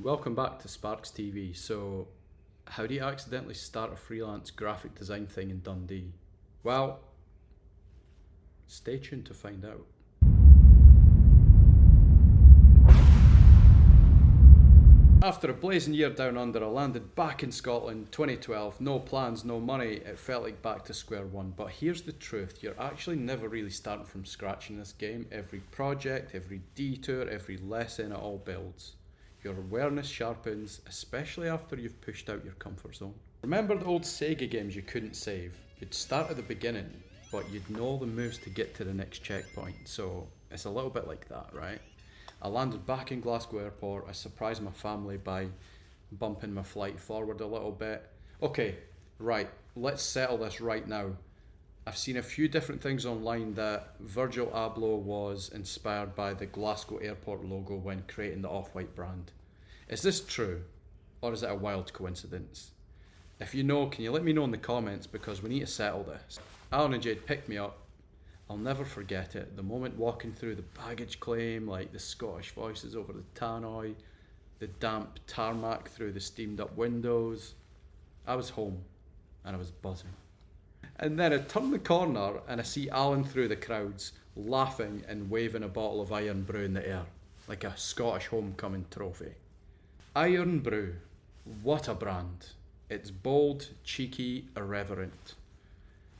Welcome back to Sparks TV. So, how do you accidentally start a freelance graphic design thing in Dundee? Well, stay tuned to find out. After a blazing year down under, I landed back in Scotland, 2012, no plans, no money, it felt like back to square one. But here's the truth, you're actually never really starting from scratch in this game. Every project, every detour, every lesson, it all builds. Your awareness sharpens, especially after you've pushed out your comfort zone. Remember the old Sega games you couldn't save? You'd start at the beginning, but you'd know the moves to get to the next checkpoint. So it's a little bit like that, right? I landed back in Glasgow Airport. I surprised my family by bumping my flight forward a little bit. Okay, right, let's settle this right now. I've seen a few different things online that Virgil Abloh was inspired by the Glasgow Airport logo when creating the Off-White brand. Is this true, or is it a wild coincidence? If you know, can you let me know in the comments, because we need to settle this. Alan and Jade picked me up. I'll never forget it. The moment walking through the baggage claim, like the Scottish voices over the tannoy, the damp tarmac through the steamed up windows. I was home, and I was buzzing. And then I turn the corner and I see Alan through the crowds, laughing and waving a bottle of Irn-Bru in the air, like a Scottish homecoming trophy. Irn-Bru, what a brand. It's bold, cheeky, irreverent.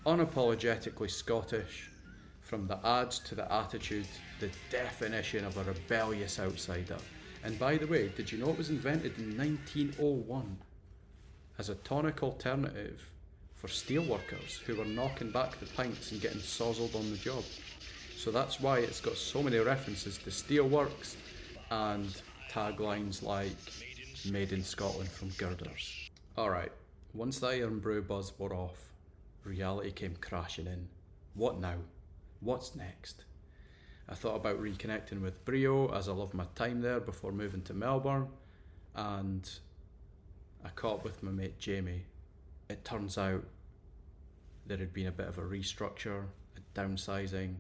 Unapologetically Scottish, from the ads to the attitude, the definition of a rebellious outsider. And by the way, did you know it was invented in 1901 as a tonic alternative for steelworkers who were knocking back the pints and getting sozzled on the job? So that's why it's got so many references to steelworks and taglines like "Made in Scotland" from girders. Alright, once the Irn-Bru buzz wore off, reality came crashing in. What now? What's next? I thought about reconnecting with Brio, as I loved my time there before moving to Melbourne, and I caught up with my mate Jamie. It turns out there had been a bit of a restructure, a downsizing,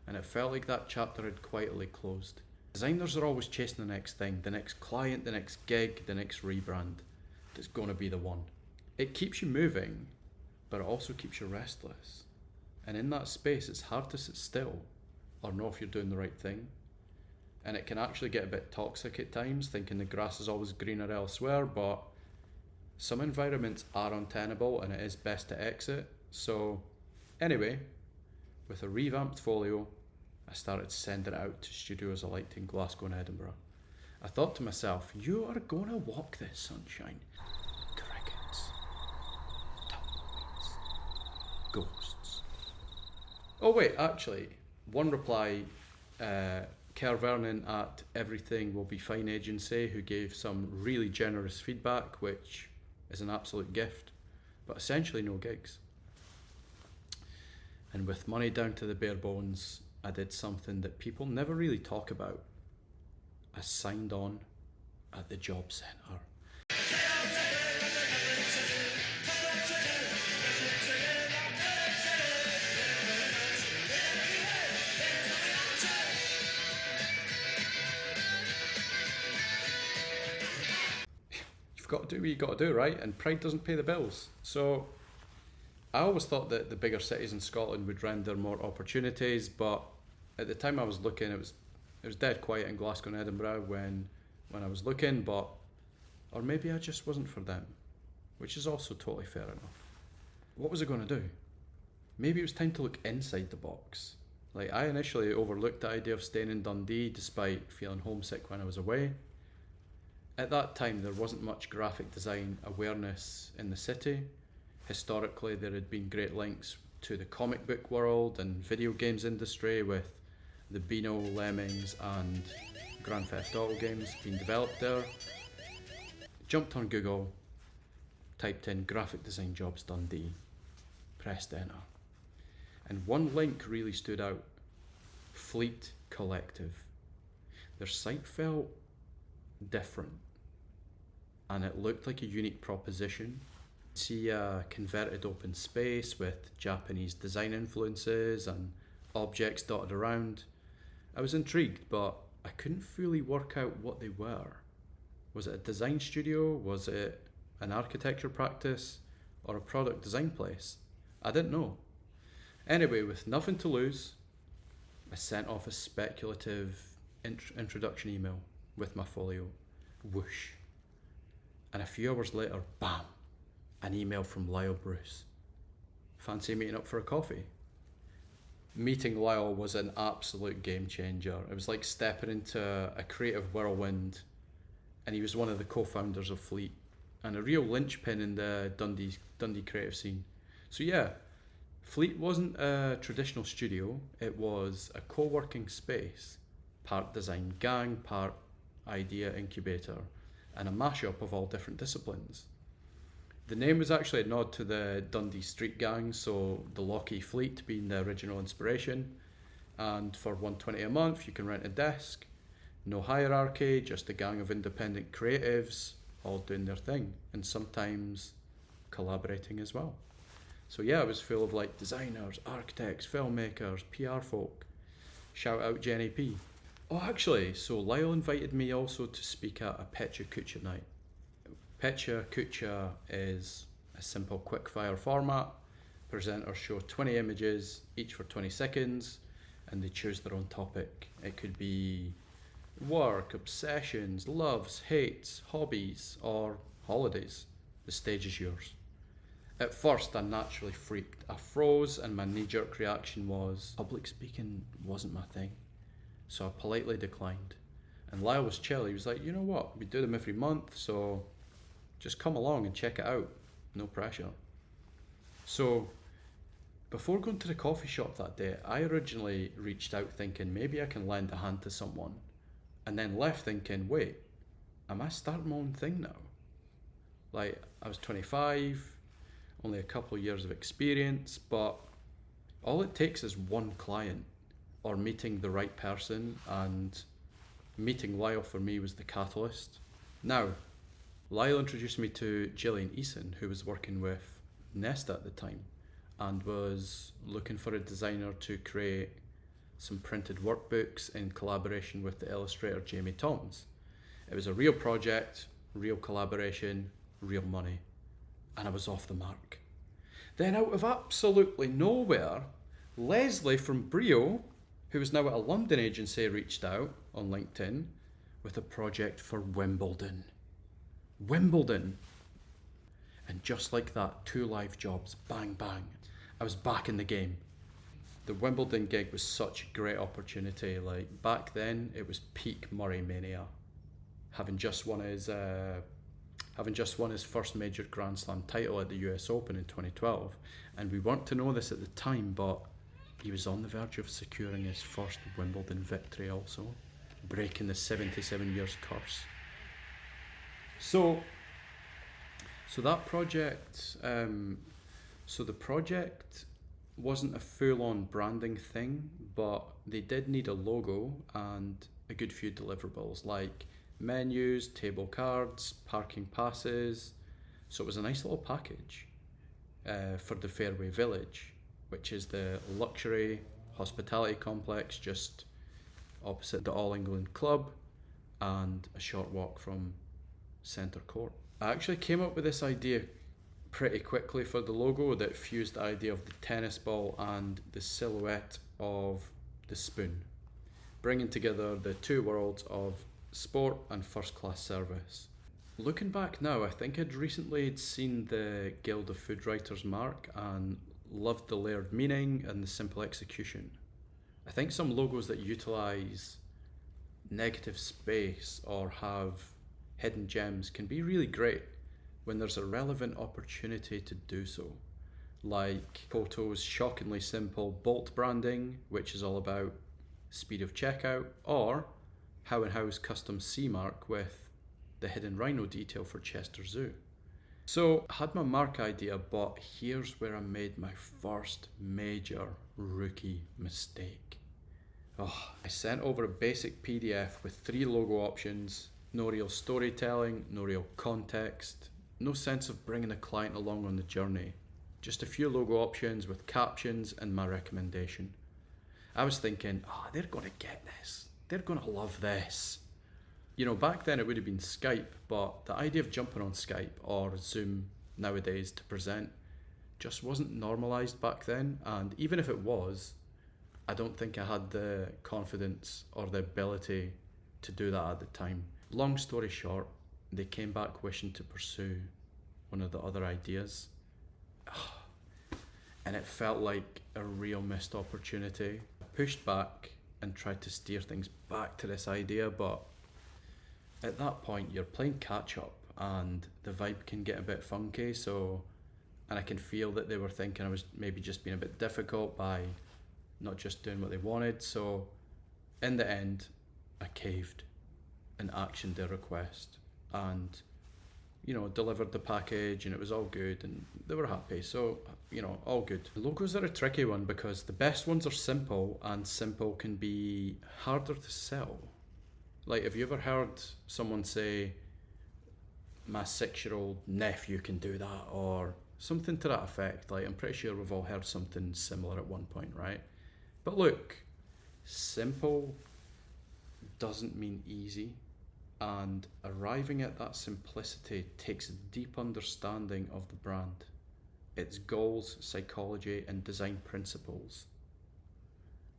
and it felt like that chapter had quietly closed. Designers are always chasing the next thing, the next client, the next gig, the next rebrand. It's going to be the one. It keeps you moving, but it also keeps you restless. And in that space, it's hard to sit still or know if you're doing the right thing. And it can actually get a bit toxic at times, thinking the grass is always greener elsewhere, but some environments are untenable and it is best to exit. So anyway, with a revamped folio, I started sending it out to studios alike in Glasgow and Edinburgh. I thought to myself, you are going to walk this, sunshine. Crickets, tumbleweeds, ghosts. Oh wait, actually, one reply, Kerr Vernon at Everything Will Be Fine Agency, who gave some really generous feedback, which is an absolute gift, but essentially no gigs. And with money down to the bare bones, I did something that people never really talk about. I signed on at the job centre. You've got to do what you got to do, right? And pride doesn't pay the bills. So I always thought that the bigger cities in Scotland would render more opportunities, but at the time I was looking, it was dead quiet in Glasgow and Edinburgh when I was looking, but or maybe I just wasn't for them, which is also totally fair enough. What was I going to do? Maybe it was time to look inside the box. Like, I initially overlooked the idea of staying in Dundee despite feeling homesick when I was away. At that time, there wasn't much graphic design awareness in the city. Historically, there had been great links to the comic book world and video games industry, with the Beano, Lemmings and Grand Theft Auto games being developed there. Jumped on Google, typed in graphic design jobs Dundee, pressed enter. And one link really stood out, Fleet Collective. Their site felt different and it looked like a unique proposition. See a converted open space with Japanese design influences and objects dotted around. I was intrigued, but I couldn't fully work out what they were. Was it a design studio? Was it an architecture practice? Or a product design place? I didn't know. Anyway, with nothing to lose, I sent off a speculative introduction email with my folio. Whoosh. And a few hours later, bam, an email from Lyle Bruce. Fancy meeting up for a coffee? Meeting Lyle was an absolute game changer. It was like stepping into a creative whirlwind, and he was one of the co-founders of Fleet and a real linchpin in the Dundee creative scene. So yeah, Fleet wasn't a traditional studio, it was a co-working space, part design gang, part idea incubator, and a mashup of all different disciplines. The name was actually a nod to the Dundee street gang, so the Lockheed Fleet being the original inspiration. And for $120 a month, you can rent a desk. No hierarchy, just a gang of independent creatives, all doing their thing, and sometimes collaborating as well. So yeah, it was full of like designers, architects, filmmakers, PR folk. Shout out Jenny P. Oh, actually, so Lyle invited me also to speak at a Pecha Kucha night. Pecha Kucha is a simple quick-fire format. Presenters show 20 images, each for 20 seconds, and they choose their own topic. It could be work, obsessions, loves, hates, hobbies, or holidays. The stage is yours. At first, I naturally freaked. I froze, and my knee-jerk reaction was public speaking wasn't my thing. So I politely declined. And Lyle was chill. He was like, you know what, we do them every month, so just come along and check it out. No pressure. So before going to the coffee shop that day, I originally reached out thinking maybe I can lend a hand to someone, and then left thinking, wait, am I starting my own thing now? Like, I was 25, only a couple of years of experience, but all it takes is one client or meeting the right person, and meeting Lyle for me was the catalyst. Now, Lyle introduced me to Gillian Eason, who was working with Nesta at the time and was looking for a designer to create some printed workbooks in collaboration with the illustrator Jamie Toms. It was a real project, real collaboration, real money, and I was off the mark. Then out of absolutely nowhere, Leslie from Brio, who is now at a London agency, reached out on LinkedIn with a project for Wimbledon. Wimbledon. And just like that, 2 live jobs, bang, bang. I was back in the game. The Wimbledon gig was such a great opportunity. Like, back then, it was peak Murray mania. Having just won his first major Grand Slam title at the US Open in 2012. And we weren't to know this at the time, but he was on the verge of securing his first Wimbledon victory also, breaking the 77 years curse. So that project, the project wasn't a full-on branding thing, but they did need a logo and a good few deliverables like menus, table cards, parking passes. So it was a nice little package for the Fairway Village, which is the luxury hospitality complex just opposite the All England Club and a short walk from Centre Court. I actually came up with this idea pretty quickly for the logo that fused the idea of the tennis ball and the silhouette of the spoon, bringing together the two worlds of sport and first class service. Looking back now, I think I'd recently seen the Guild of Food Writers mark and loved the layered meaning and the simple execution. I think some logos that utilise negative space or have hidden gems can be really great when there's a relevant opportunity to do so. Like Koto's shockingly simple Bolt branding, which is all about speed of checkout, or How and How's custom C mark with the hidden rhino detail for Chester Zoo. So I had my mark idea, but here's where I made my first major rookie mistake. I sent over a basic PDF with 3 logo options, no real storytelling, no real context, no sense of bringing the client along on the journey. Just a few logo options with captions and my recommendation. I was thinking, they're gonna get this. They're gonna love this. You know, back then it would have been Skype, but the idea of jumping on Skype or Zoom nowadays to present just wasn't normalized back then. And even if it was, I don't think I had the confidence or the ability to do that at the time. Long story short, they came back wishing to pursue one of the other ideas. And it felt like a real missed opportunity. I pushed back and tried to steer things back to this idea, but at that point you're playing catch up and the vibe can get a bit funky. And I can feel that they were thinking I was maybe just being a bit difficult by not just doing what they wanted. So in the end, I caved and actioned their request and, you know, delivered the package, and it was all good and they were happy. So, you know, all good. Logos are a tricky one because the best ones are simple, and simple can be harder to sell. Like, have you ever heard someone say, my 6-year-old nephew can do that, or something to that effect? Like, I'm pretty sure we've all heard something similar at one point, right? But look, simple doesn't mean easy, and arriving at that simplicity takes a deep understanding of the brand, its goals, psychology, and design principles.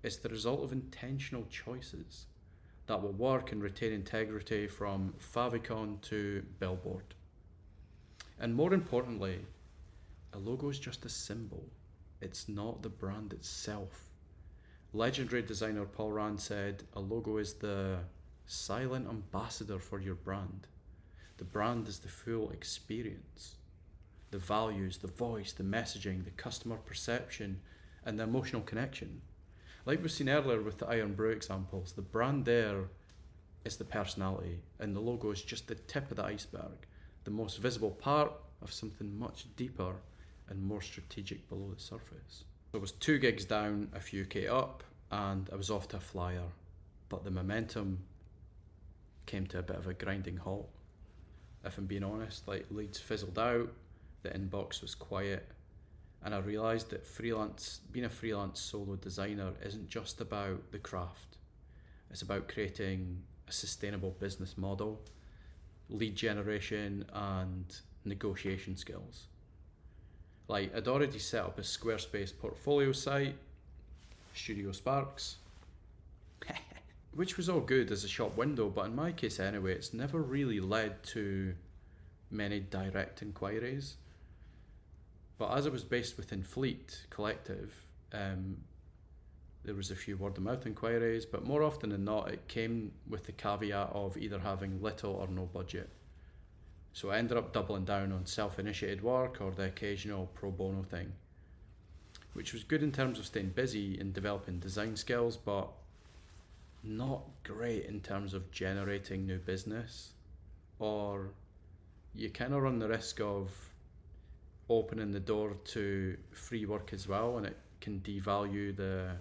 It's the result of intentional choices that will work and retain integrity from favicon to billboard. And more importantly, a logo is just a symbol. It's not the brand itself. Legendary designer Paul Rand said, a logo is the silent ambassador for your brand. The brand is the full experience. The values, the voice, the messaging, the customer perception, and the emotional connection. Like we've seen earlier with the Irn-Bru examples, the brand there is the personality, and the logo is just the tip of the iceberg, the most visible part of something much deeper and more strategic below the surface. So I was 2 gigs down, a few K up, and I was off to a flyer. But the momentum came to a bit of a grinding halt. If I'm being honest, like, leads fizzled out, the inbox was quiet, and I realised that being a freelance solo designer isn't just about the craft. It's about creating a sustainable business model, lead generation, and negotiation skills. Like, I'd already set up a Squarespace portfolio site, Studio Sparks, which was all good as a shop window, but in my case anyway, it's never really led to many direct inquiries. But as I was based within Fleet Collective, there was a few word of mouth inquiries, but more often than not, it came with the caveat of either having little or no budget. So I ended up doubling down on self-initiated work or the occasional pro bono thing, which was good in terms of staying busy and developing design skills, but not great in terms of generating new business. Or you kind of run the risk of opening the door to free work as well, and it can devalue the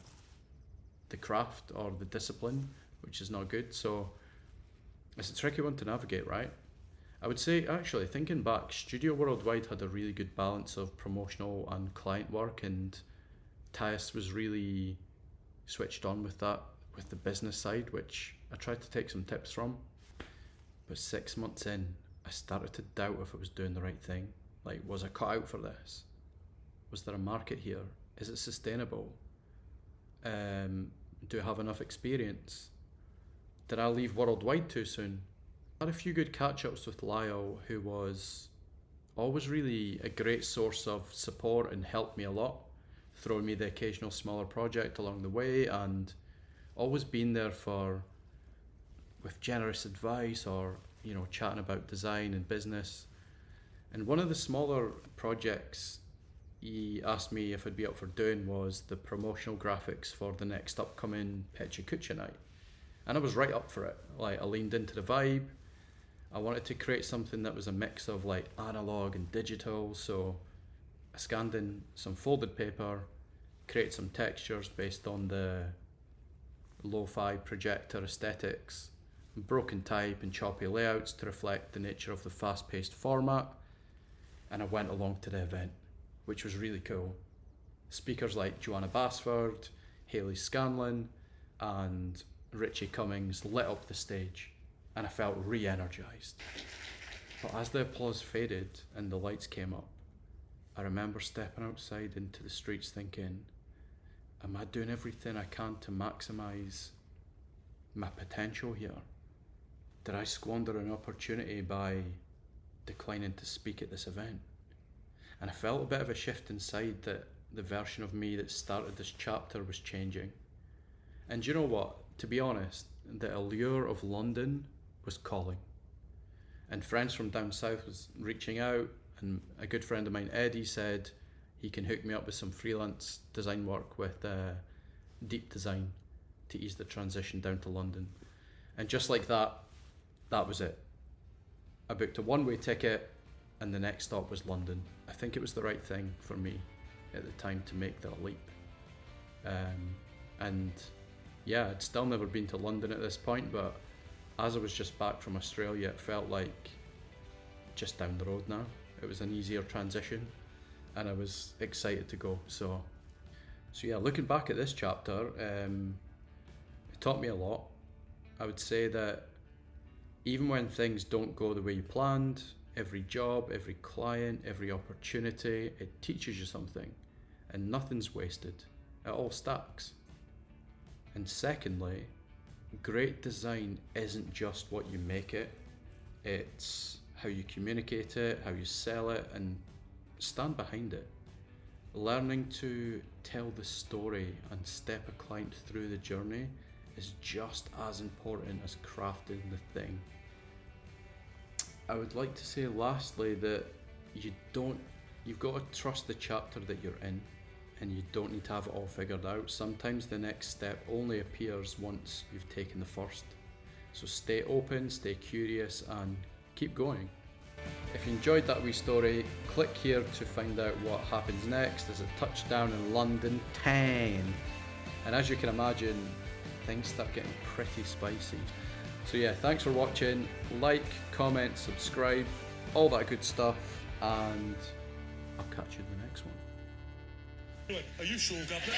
craft or the discipline, which is not good. So it's a tricky one to navigate, right? I would say, actually, thinking back, Studio Worldwide had a really good balance of promotional and client work, and Tyus was really switched on with that, with the business side, which I tried to take some tips from. But 6 months in, I started to doubt if I was doing the right thing. Like, was I cut out for this? Was there a market here? Is it sustainable? Do I have enough experience? Did I leave Worldwide too soon? I had a few good catch-ups with Lyle, who was always really a great source of support and helped me a lot, throwing me the occasional smaller project along the way, and always been there with generous advice or, you know, chatting about design and business. And one of the smaller projects he asked me if I'd be up for doing was the promotional graphics for the next upcoming Pecha Kucha night. And I was right up for it. Like, I leaned into the vibe. I wanted to create something that was a mix of like analog and digital, so I scanned in some folded paper, created some textures based on the lo-fi projector aesthetics, broken type and choppy layouts to reflect the nature of the fast-paced format, and I went along to the event, which was really cool. Speakers like Joanna Basford, Hayley Scanlon, and Richie Cummings lit up the stage. and I felt re-energized. But as the applause faded and the lights came up, I remember stepping outside into the streets thinking, am I doing everything I can to maximize my potential here? Did I squander an opportunity by declining to speak at this event? And I felt a bit of a shift inside, that the version of me that started this chapter was changing. And you know what? To be honest, the allure of London was calling. And friends from down south was reaching out, and a good friend of mine, Eddie, said he can hook me up with some freelance design work with Deep Design to ease the transition down to London. And just like that, that was it. I booked a one-way ticket, and the next stop was London. I think it was the right thing for me at the time to make that leap. And yeah, I'd still never been to London at this point, but as I was just back from Australia, it felt like just down the road now. It was an easier transition, and I was excited to go. So yeah, looking back at this chapter, it taught me a lot. I would say that even when things don't go the way you planned, every job, every client, every opportunity, it teaches you something, and nothing's wasted. It all stacks. And secondly, great design isn't just what you make it, it's how you communicate it, how you sell it, and stand behind it. Learning to tell the story and step a client through the journey is just as important as crafting the thing. I would like to say lastly that you've got to trust the chapter that you're in, and you don't need to have it all figured out. Sometimes the next step only appears once you've taken the first. So stay open, stay curious, and keep going. If you enjoyed that wee story, click here to find out what happens next. There's a touchdown in London 10. And as you can imagine, things start getting pretty spicy. So yeah, thanks for watching. Like, comment, subscribe, all that good stuff, and I'll catch you in the next one. Are you sure, Governor?